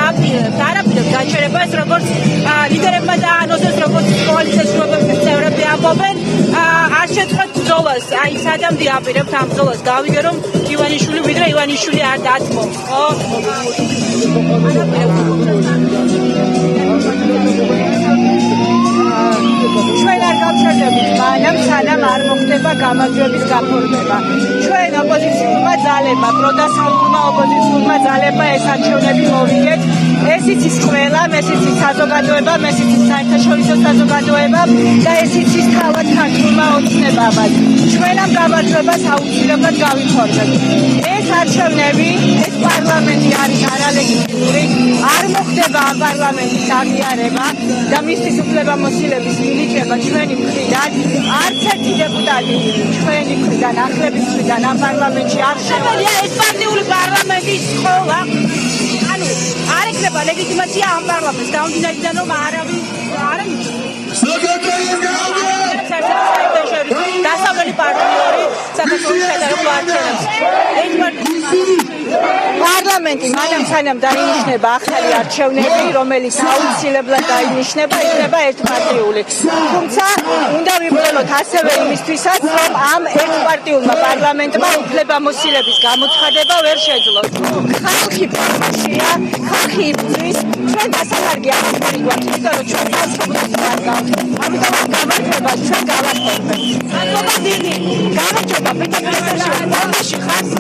არაპირებს გაჩერებას, როგორც ლიდერებმა და ანონსებს, როგორც კოალიციის შრომების წევრები ამბობენ, არ შეწყოთ ბრძოლას. აი, სადამდე აპირებთ ამ ბრძოლას გავიგე, რომ ივანიშვილი ვიდრე ივანიშვილი არ დათმობს, ხო? ჩვენ არ გავჩერდებით მანამ, სანამ არ მოხდება გამარჯვების გაფორმება. ჩვენ ოპოზიციურმა ძალებმა, პროდასალურმა ოპოზიციურმა ძალებმა ეს არჩევნები მოვიგეთ. ეს იცის ყველამ, ეს იცის საზოგადოებამ, ეს იცის საერთაშორისო საზოგადოებამ და ეს იცის თავად ქართულმა ოცნებამაც. ჩვენ ამ გამარჯვებას აუცილებლად გავიფორმებთ. ეს არჩევნები, ეს პარლამენტი არის არალეგიტიმური, არ მოხდება ამ პარლამენტის აღიარება და მისთვის უფლებამოსილების მილიჭება ჩვენი მხრიდან. არც ერთი დეპუტატი ჩვენი მხრიდან, ახლების მხრიდან ამ პარლამენტში არ შეუძლია ეს პარტიული პარლამენტის სკოლა. ანუ არ ექნება ლეგიტიმაცია ამ პარლამენტს გამომდინარეიდან, რომ არავის არ დასავლელი პარტნიორი საქართველოს შედარება არჩევნებს. პარლამენტი მანამ სანამ დაინიშნება ახალი არჩევნები, რომელიც აუცილებლად დაინიშნება, იქნება ერთპარტიული. თუმცა უნდა ვიბრძოლოთ ასევე იმისთვისაც, რომ ამ ერთპარტიულმა პარლამენტმა უფლებამოსილების გამოცხადება ვერ შეძლოს. ხალხი პარტია, ხალხი იბრძვის, ჩვენ დასახარგი აღარ გვაქვს, იმიტომ რომ ჩვენ განსხვავებით არ გავხდით. ამიტომ ამ გამარჯვებას ჩვენ გავახერხებთ. მადლობა დიდი. გამარჯვება პეტრე პრესაში, ხარს.